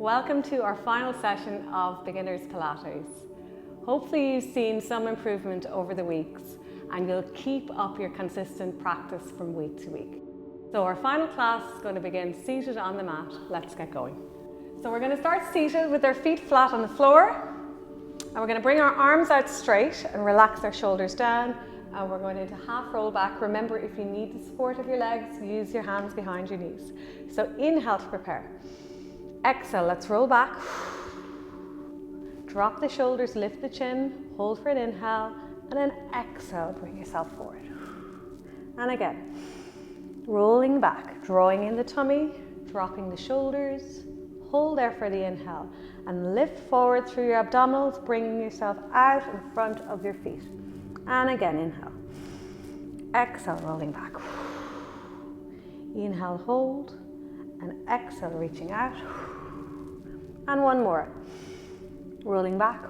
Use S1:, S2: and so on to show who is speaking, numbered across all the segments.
S1: Welcome to our final session of Beginners Pilates. Hopefully you've seen some improvement over the weeks and you'll keep up your consistent practice from week to week. So our final class is going to begin seated on the mat. Let's get going. So we're going to start seated with our feet flat on the floor, and we're going to bring our arms out straight and relax our shoulders down, and we're going into half roll back. Remember, if you need the support of your legs, use your hands behind your knees. So inhale to prepare. Exhale, let's roll back. Drop the shoulders, lift the chin, hold for an inhale, and then exhale, bring yourself forward. And again, rolling back, drawing in the tummy, dropping the shoulders, hold there for the inhale, and lift forward through your abdominals, bringing yourself out in front of your feet. And again, inhale. Exhale, rolling back. Inhale, hold, and exhale, reaching out. And one more. Rolling back.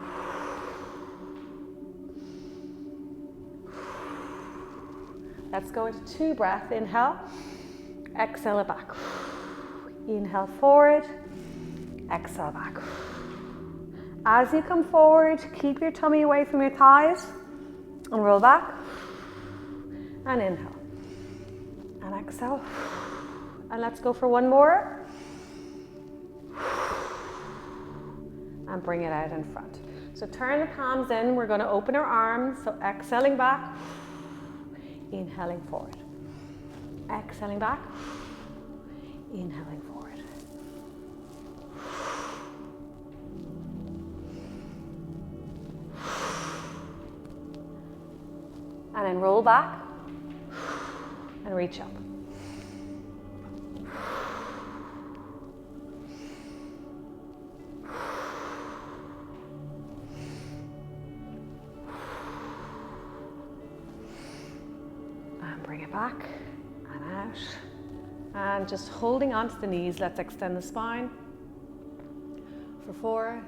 S1: Let's go into 2 breaths. Inhale, exhale it back. Inhale forward, exhale back. As you come forward, keep your tummy away from your thighs and roll back. And inhale. And exhale. And let's go for one more. And bring it out in front. So turn the palms in. We're going to open our arms. So exhaling back, inhaling forward. Exhaling back, inhaling forward. And then roll back and reach up. Bring it back and out. And just holding onto the knees, let's extend the spine for 4,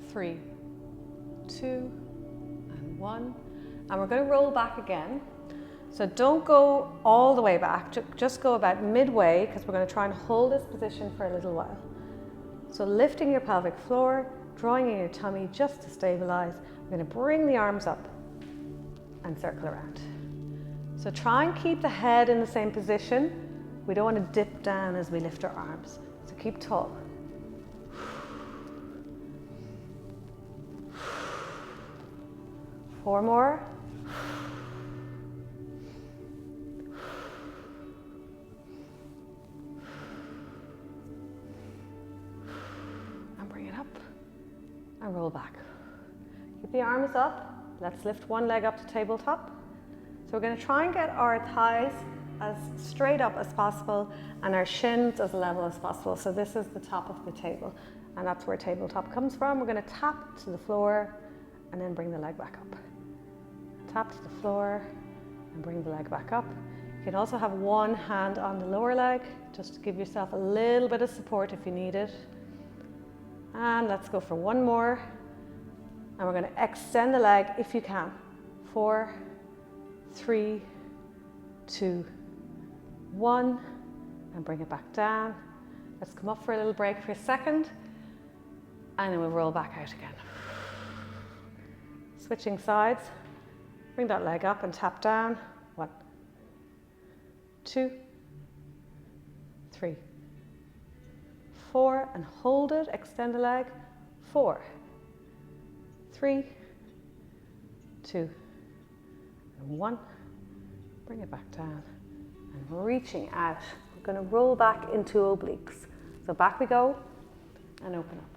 S1: 3, 2, and 1. And we're going to roll back again. So don't go all the way back, just go about midway, because we're going to try and hold this position for a little while. So lifting your pelvic floor, drawing in your tummy just to stabilize. We're going to bring the arms up and circle around. So try and keep the head in the same position. We don't want to dip down as we lift our arms. So keep tall. Four more. And bring it up and roll back. Keep the arms up. Let's lift one leg up to tabletop. So we're going to try and get our thighs as straight up as possible and our shins as level as possible. So this is the top of the table, and that's where tabletop comes from. We're going to tap to the floor and then bring the leg back up. Tap to the floor and bring the leg back up. You can also have one hand on the lower leg just to give yourself a little bit of support if you need it. And let's go for one more. And we're going to extend the leg if you can. 4, 3, 2, 1, and bring it back down. Let's come up for a little break for a second, and then we'll roll back out again. Switching sides, bring that leg up and tap down. 1, 2, 3, 4, and hold it, extend the leg. 4, 3, 2, 1, bring it back down, and reaching out. We're going to roll back into obliques. So back we go, and open up.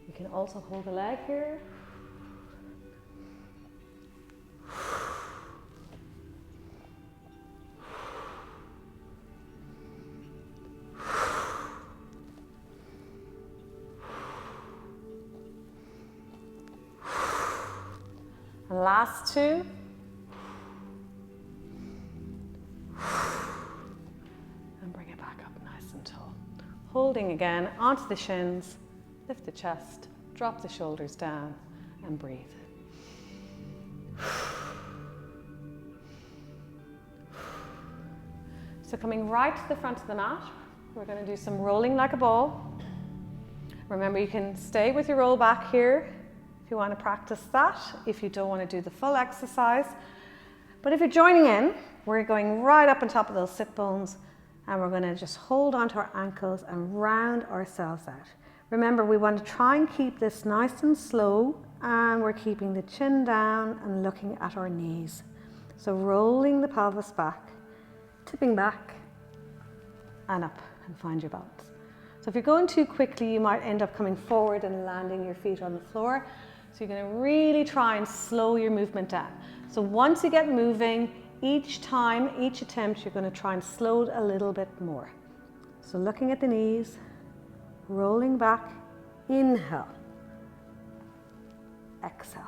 S1: You can also hold the leg here. And last 2. And bring it back up nice and tall. Holding again onto the shins, lift the chest, drop the shoulders down, and breathe. So coming right to the front of the mat, we're going to do some rolling like a ball. Remember, you can stay with your roll back here if you want to practice that, if you don't want to do the full exercise. But if you're joining in, we're going right up on top of those sit bones, and we're going to just hold onto our ankles and round ourselves out. Remember, we want to try and keep this nice and slow, and we're keeping the chin down and looking at our knees. So rolling the pelvis back, tipping back and up, and find your balance. So if you're going too quickly, you might end up coming forward and landing your feet on the floor. So you're going to really try and slow your movement down. So once you get moving, each time, each attempt, you're going to try and slow it a little bit more. So looking at the knees, rolling back, inhale, exhale.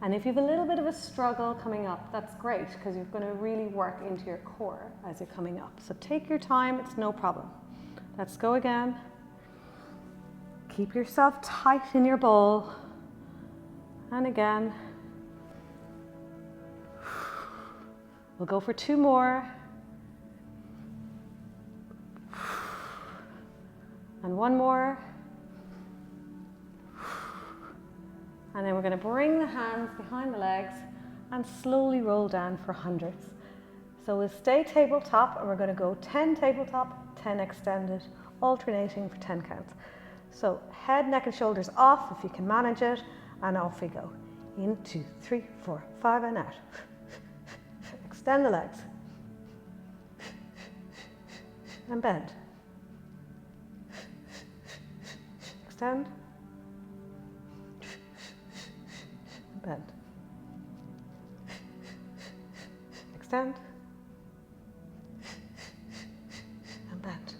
S1: And if you have a little bit of a struggle coming up, that's great, because you're going to really work into your core as you're coming up. So take your time, it's no problem. Let's go again. Keep yourself tight in your ball. And again. We'll go for 2 more. And 1 more. And then we're going to bring the hands behind the legs and slowly roll down for hundreds. So we'll stay tabletop, and we're going to go 10 tabletop, 10 extended, alternating for 10 counts. So head, neck and shoulders off if you can manage it, and off we go. In, 2, 3, 4, 5 and out. Extend the legs. And bend. Extend. Bend. Extend. And bend.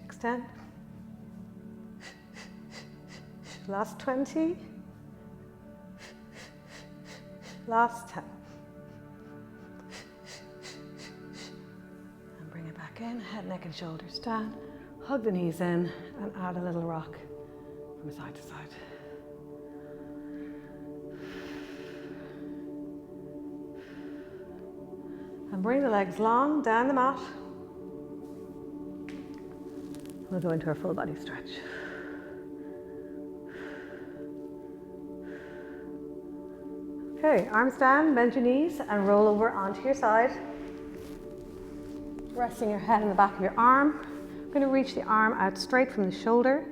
S1: Extend. Last 20. Last 10. And bring it back in, head, neck and shoulders down. Hug the knees in and add a little rock from side to side. And bring the legs long down the mat. We'll go into our full body stretch. Okay, arms down, bend your knees and roll over onto your side. Resting your head in the back of your arm. We're going to reach the arm out straight from the shoulder.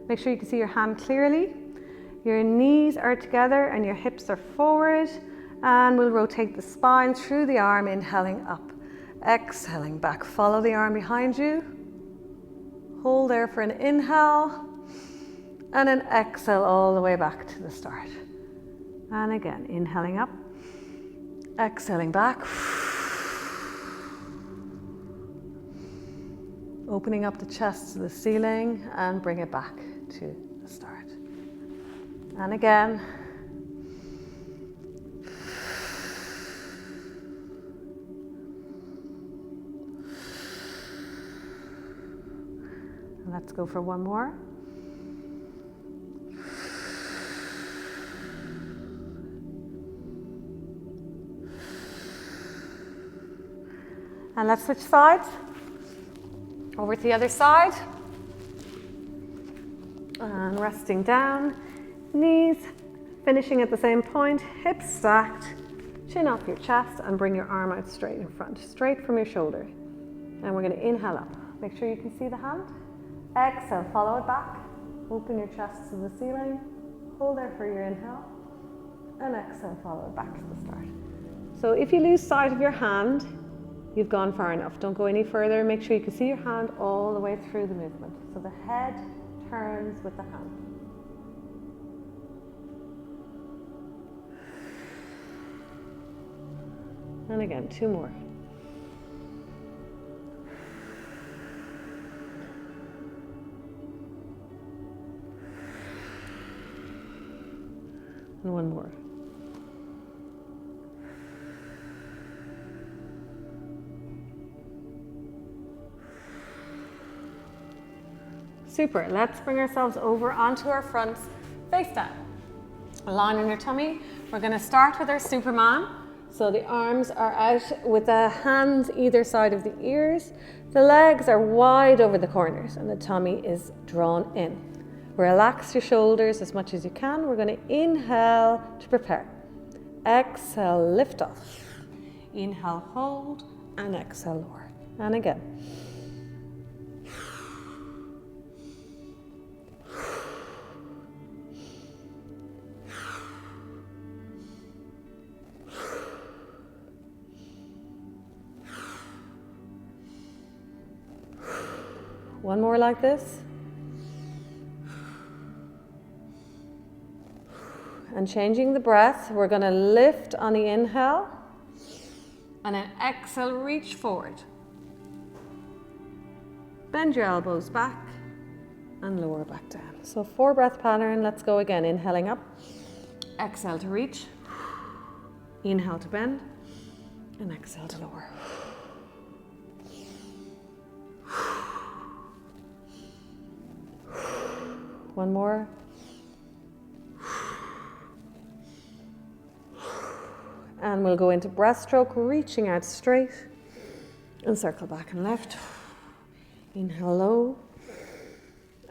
S1: Make sure you can see your hand clearly. Your knees are together and your hips are forward. And we'll rotate the spine through the arm, inhaling up. Exhaling back. Follow the arm behind you. Hold there for an inhale. And an exhale all the way back to the start. And again, inhaling up. Exhaling back. Opening up the chest to the ceiling and bring it back to the start. And again. And let's go for 1 more. And let's switch sides. Over to the other side. And resting down. Knees finishing at the same point. Hips stacked. Chin off your chest and bring your arm out straight in front. Straight from your shoulder. And we're going to inhale up. Make sure you can see the hand. Exhale, follow it back. Open your chest to the ceiling. Hold there for your inhale. And exhale, follow it back to the start. So if you lose sight of your hand, you've gone far enough. Don't go any further. Make sure you can see your hand all the way through the movement. So the head turns with the hand. And again, 2 more. And 1 more. Super. Let's bring ourselves over onto our fronts, face down. Line in your tummy. We're going to start with our Superman. So the arms are out with the hands either side of the ears. The legs are wide over the corners and the tummy is drawn in. Relax your shoulders as much as you can. We're going to inhale to prepare. Exhale, lift off. Inhale, hold, and exhale, lower. And again. One more like this. And changing the breath, we're going to lift on the inhale. And then exhale, reach forward. Bend your elbows back and lower back down. So 4 breath pattern. Let's go again. Inhaling up. Exhale to reach. Inhale to bend. And exhale to lower. One more. And we'll go into breaststroke, reaching out straight and circle back and left. Inhale low.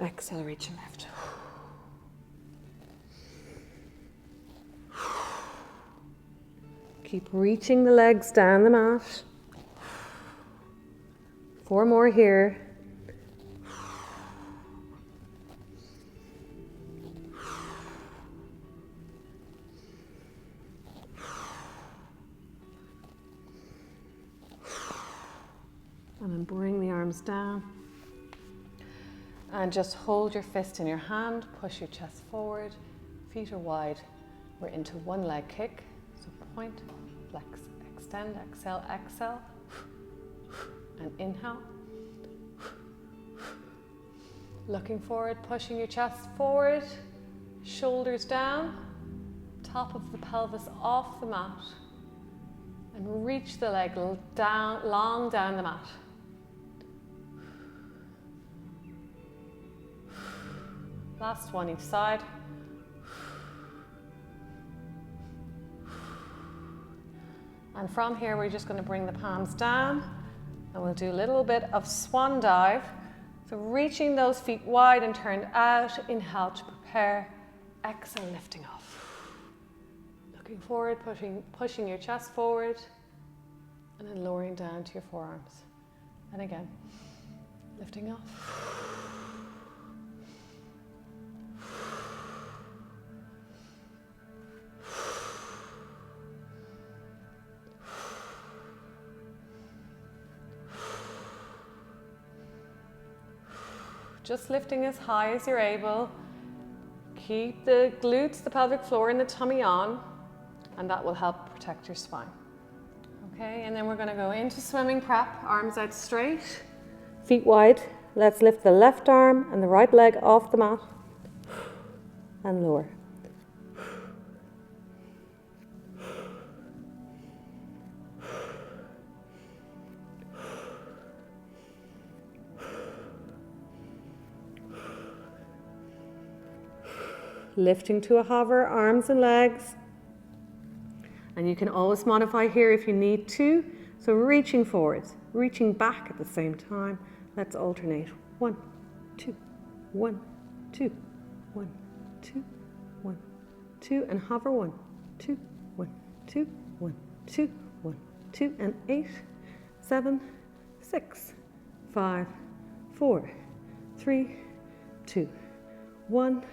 S1: Exhale, reach and lift. Keep reaching the legs down the mat. 4 more here. And then bring the arms down. And just hold your fist in your hand, push your chest forward, feet are wide. We're into 1 leg kick. So point, flex, extend, exhale, exhale. And inhale. Looking forward, pushing your chest forward, shoulders down, top of the pelvis off the mat. And reach the leg down, long down the mat. Last one each side. And from here, we're just going to bring the palms down and we'll do a little bit of swan dive. So reaching those feet wide and turned out. Inhale to prepare. Exhale, lifting off. Looking forward, pushing your chest forward and then lowering down to your forearms. And again, lifting off. Just lifting as high as you're able. Keep the glutes, the pelvic floor and the tummy on, and that will help protect your spine. Okay, and then we're going to go into swimming prep, arms out straight, feet wide. Let's lift the left arm and the right leg off the mat and lower. Lifting to a hover, arms and legs. And you can always modify here if you need to. So reaching forwards, reaching back at the same time. Let's alternate. 1, 2, 1, 2, 1, 2, 1, 2, and hover 1, 2, 1, 2, 1, 2, 1, 2, and 8, 7, 6, 5, 4, 3, 2, 1.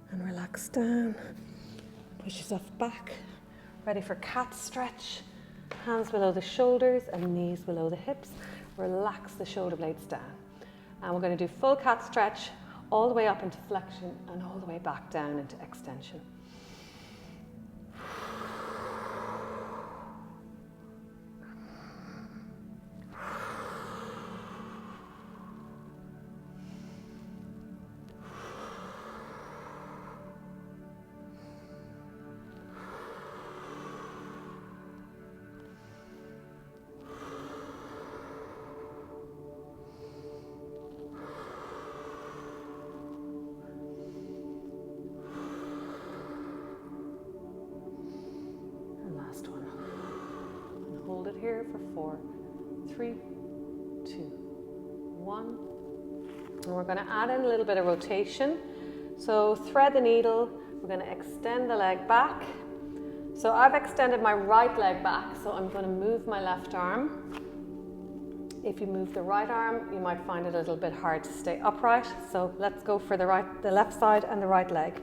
S1: And relax down, push yourself back, ready for cat stretch, hands below the shoulders and knees below the hips, relax the shoulder blades down. And we're going to do full cat stretch all the way up into flexion and all the way back down into extension. hold it here for 4, 3, 2, 1. And we're going to add in a little bit of rotation. So thread the needle, we're going to extend the leg back. So I've extended my right leg back, so I'm going to move my left arm. If you move the right arm, you might find it a little bit hard to stay upright. So let's go for the left side and the right leg.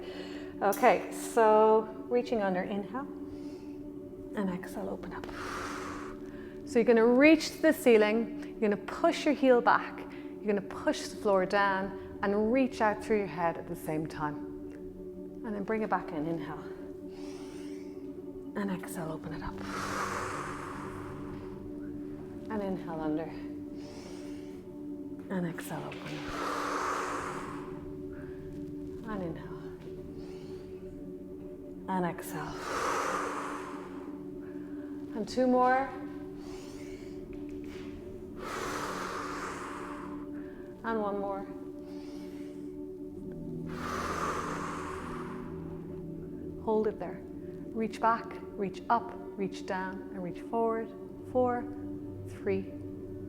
S1: Okay, so reaching under, inhale, and exhale, open up. So you're going to reach to the ceiling, you're going to push your heel back, you're going to push the floor down and reach out through your head at the same time. And then bring it back in, inhale. And exhale, open it up. And inhale under. And exhale, open. And inhale. And exhale. And 2 more. And 1 more. Hold it there. Reach back, reach up, reach down, and reach forward. 4, 3,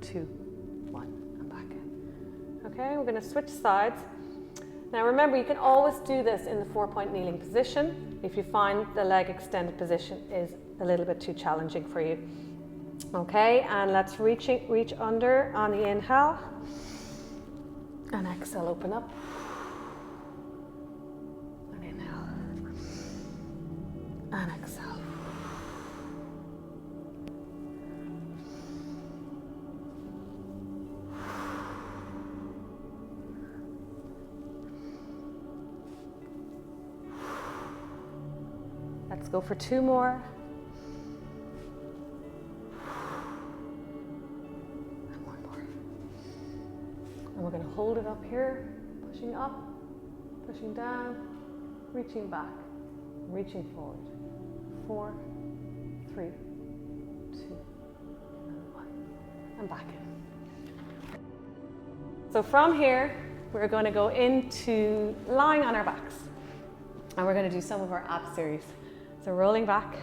S1: 2, 1, and back in. Okay, we're going to switch sides. Now remember, you can always do this in the 4-point kneeling position if you find the leg extended position is a little bit too challenging for you. Okay, and let's reach under on the inhale. And exhale, open up. And inhale. And exhale. Let's go for 2 more. And 1 more. And we're going to hold it up here, pushing up, pushing down, reaching back, reaching forward. 4, 3, 2, and 1. And back in. So from here, we're going to go into lying on our backs. And we're going to do some of our ab series. So rolling back.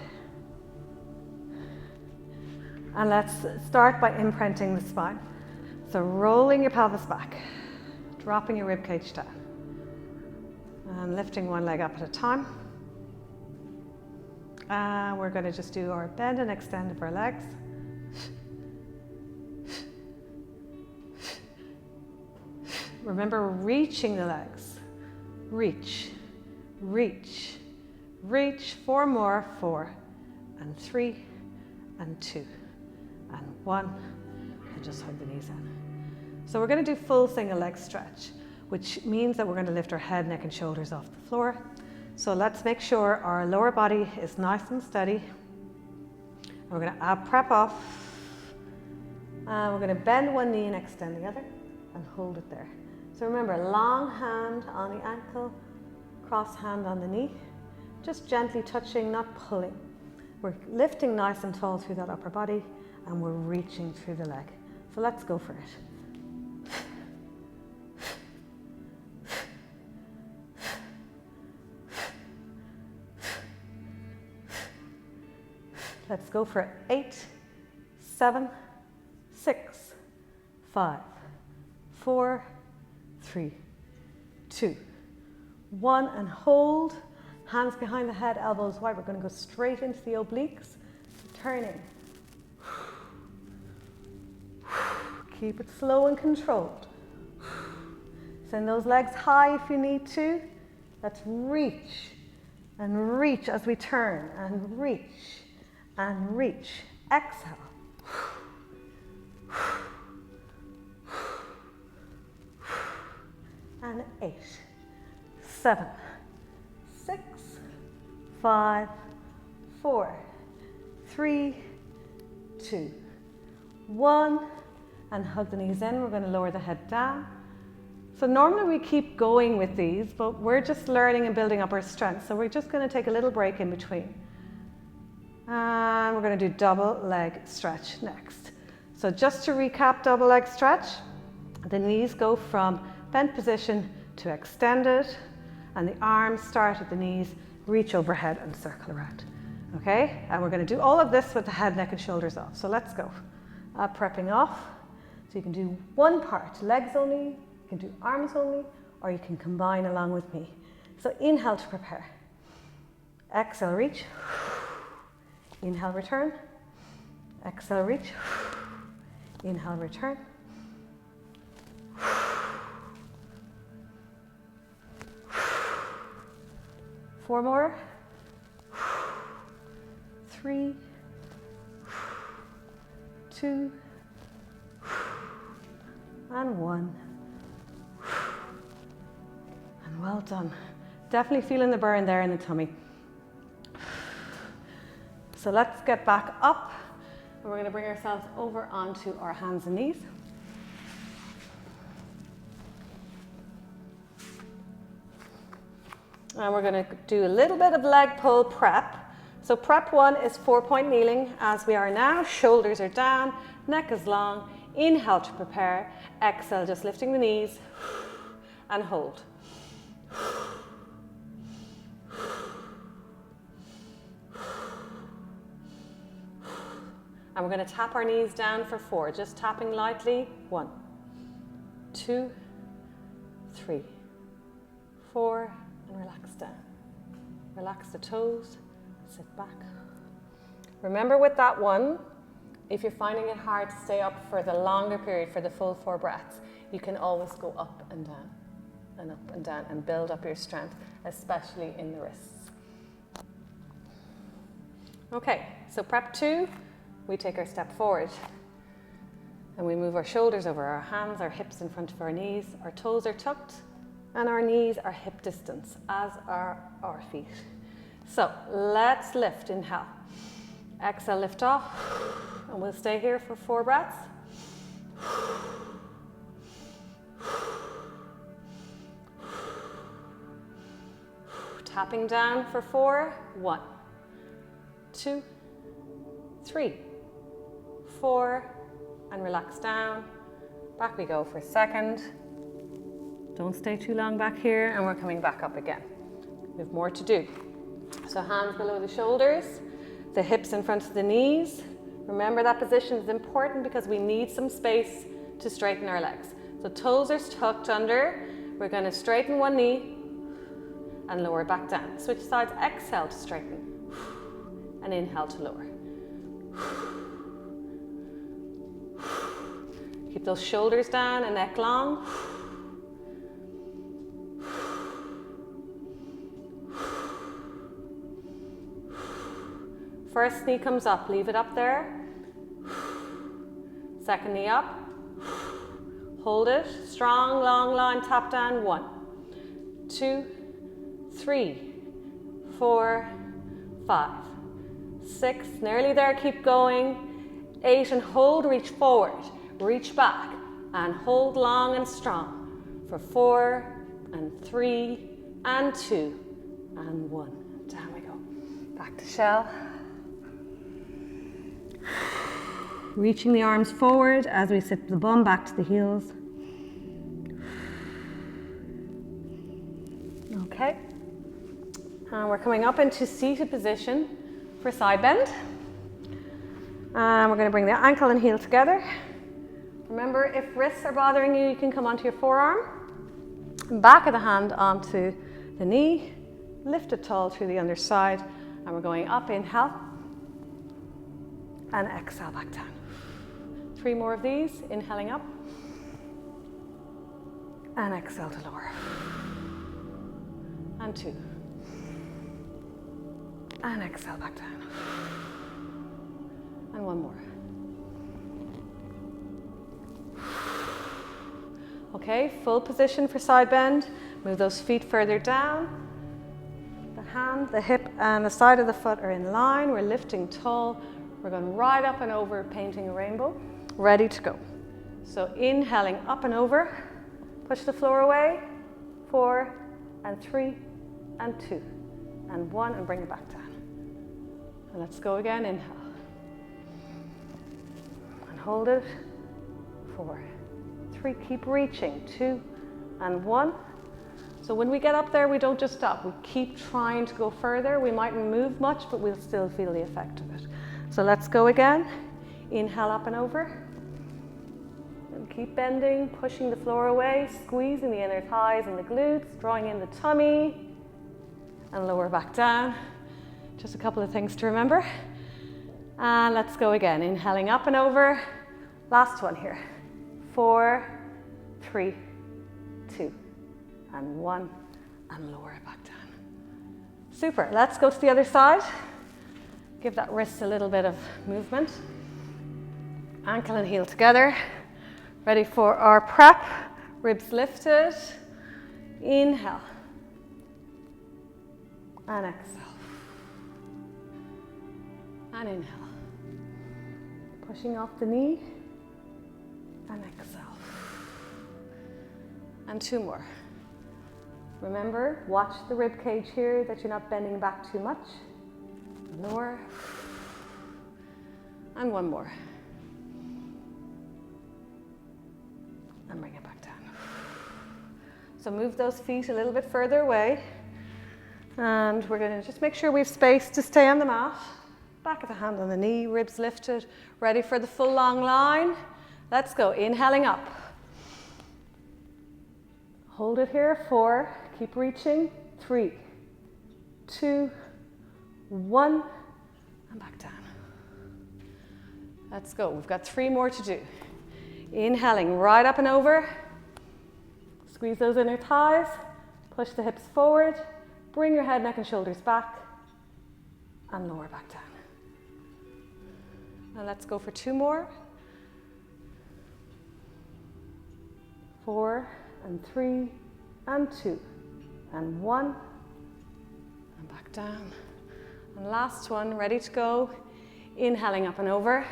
S1: And let's start by imprinting the spine. So rolling your pelvis back, dropping your rib cage down, and lifting one leg up at a time. And we're going to just do our bend and extend of our legs. Remember, reaching the legs. Reach, reach, reach. 4 more. 4, and 3, and 2, and 1. And just hug the knees in. So we're going to do full single leg stretch, which means that we're going to lift our head, neck, and shoulders off the floor. So let's make sure our lower body is nice and steady. And we're going to prep off. And we're going to bend one knee and extend the other, and hold it there. So remember, long hand on the ankle, cross hand on the knee, just gently touching, not pulling. We're lifting nice and tall through that upper body, and we're reaching through the leg. So let's go for it. Let's go for it. 8, 7, 6, 5, 4, 3, 2, 1, and hold. Hands behind the head, elbows wide. We're going to go straight into the obliques, turning. Keep it slow and controlled. Send those legs high if you need to. Let's reach and reach as we turn, and reach and reach. Exhale. And 8, 7, 6, 5, 4, 3, 2, 1, and hug the knees in. We're going to lower the head down. So normally we keep going with these, but we're just learning and building up our strength. So we're just going to take a little break in between. And we're going to do double leg stretch next. So just to recap double leg stretch, the knees go from bent position to extended, and the arms start at the knees, reach overhead and circle around. Okay, and we're going to do all of this with the head, neck and shoulders off. So let's go. Prepping off. So you can do one part, legs only, you can do arms only, or you can combine along with me. So inhale to prepare. Exhale, reach. Inhale, return. Exhale, reach. Inhale, return. 4 more. 3, 2, and 1. And well done. Definitely feeling the burn there in the tummy. So let's get back up, and we're going to bring ourselves over onto our hands and knees. And we're going to do a little bit of leg pull prep. So prep 1 is 4-point kneeling, as we are now. Shoulders are down, neck is long. Inhale to prepare. Exhale, just lifting the knees and hold. And we're going to tap our knees down for 4, just tapping lightly. 1, 2, 3, 4, and relax down. Relax the toes, sit back. Remember with that one, if you're finding it hard to stay up for the longer period, for the full 4 breaths, you can always go up and down and up and down and build up your strength, especially in the wrists. Okay, so prep 2, we take our step forward and we move our shoulders over our hands, our hips in front of our knees, our toes are tucked and our knees are hip distance, as are our feet. So let's lift, inhale. Exhale, lift off, and we'll stay here for 4 breaths. Tapping down for 4. 1, 2, 3, 4, and relax down. Back we go for a second. Don't stay too long back here, and we're coming back up again. We have more to do. So hands below the shoulders, the hips in front of the knees. Remember that position is important because we need some space to straighten our legs. So toes are tucked under. We're going to straighten one knee and lower back down. Switch sides, exhale to straighten and inhale to lower. Keep those shoulders down and neck long. First knee comes up, leave it up there. Second knee up. Hold it. Strong, long line, tap down. 1, 2, 3, 4, 5, 6. Nearly there, keep going. 8, and hold, reach forward. Reach back and hold long and strong for 4, and 3, and 2, and 1. Down we go. Back to shell. Reaching the arms forward as we sit the bum back to the heels. Okay. And we're coming up into seated position for side bend. And we're going to bring the ankle and heel together. Remember, if wrists are bothering you, you can come onto your forearm. Back of the hand onto the knee. Lift it tall through the underside. And we're going up, inhale. And exhale back down. 3 more of these, inhaling up. And exhale to lower. And 2. And exhale back down. And 1 more. Okay, full position for side bend. Move those feet further down. The hand, the hip, and the side of the foot are in line. We're lifting tall. We're going right up and over, painting a rainbow. Ready to go. So inhaling up and over. Push the floor away. 4, and 3, and 2, and 1, and bring it back down. And let's go again. Inhale. And hold it. 4, 3, keep reaching. 2, and 1. So when we get up there, we don't just stop. We keep trying to go further. We mightn't move much, but we'll still feel the effect of it. So let's go again. Inhale up and over. And keep bending, pushing the floor away, squeezing the inner thighs and the glutes, drawing in the tummy, and lower back down. Just a couple of things to remember. And let's go again. Inhaling up and over. Last one here. 4, 3, 2, and 1, and lower it back down. Super. Let's go to the other side. Give that wrist a little bit of movement. Ankle and heel together. Ready for our prep. Ribs lifted. Inhale. And exhale. And inhale. Pushing off the knee. And exhale. And 2 more. Remember, watch the rib cage here, that you're not bending back too much. Lower. And 1 more. And bring it back down. So move those feet a little bit further away. And we're going to just make sure we have space to stay on the mat. Back of the hand on the knee, ribs lifted. Ready for the full long line. Let's go. Inhaling up. Hold it here. 4. Keep reaching. 3, 2, 1. And back down. Let's go. We've got 3 more to do. Inhaling right up and over. Squeeze those inner thighs. Push the hips forward. Bring your head, neck, and shoulders back. And lower back down. Now let's go for 2 more. 4, and 3, and 2, and 1. And back down. And last one, ready to go. Inhaling up and over.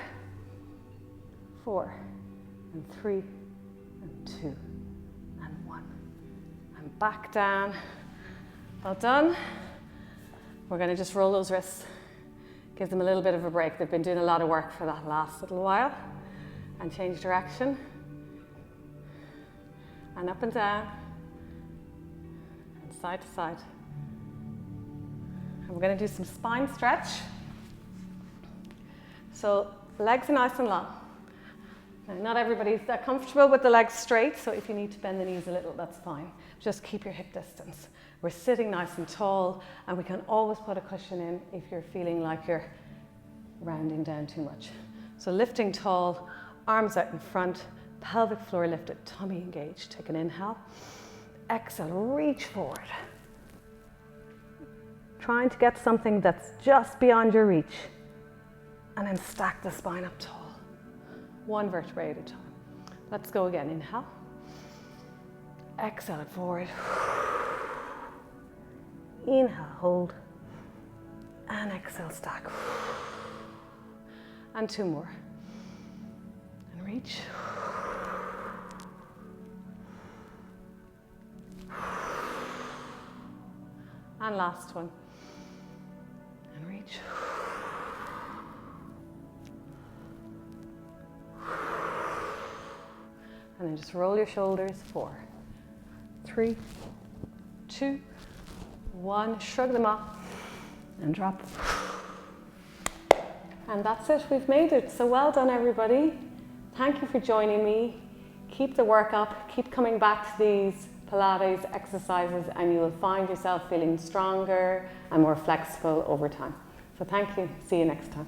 S1: 4, and 3, and 2, and 1. And back down. Well done. We're going to just roll those wrists. Give them a little bit of a break. They've been doing a lot of work for that last little while. And change direction. And up and down. And side to side. And we're going to do some spine stretch. So legs are nice and long. Now, not everybody's that comfortable with the legs straight, so if you need to bend the knees a little, that's fine. Just keep your hip distance. We're sitting nice and tall, and we can always put a cushion in if you're feeling like you're rounding down too much. So lifting tall, arms out in front, pelvic floor lifted, tummy engaged. Take an inhale. Exhale, reach forward. Trying to get something that's just beyond your reach. And then stack the spine up tall. 1 vertebrae at a time. Let's go again. Inhale. Exhale it forward. Inhale, hold. And exhale, stack. And 2 more. And reach. And last one. And reach. And then just roll your shoulders. 4, 3, 2, 1. Shrug them up and drop. And that's it. We've made it. So well done, everybody. Thank you for joining me. Keep the work up. Keep coming back to these Pilates exercises, and you will find yourself feeling stronger and more flexible over time. So thank you. See you next time.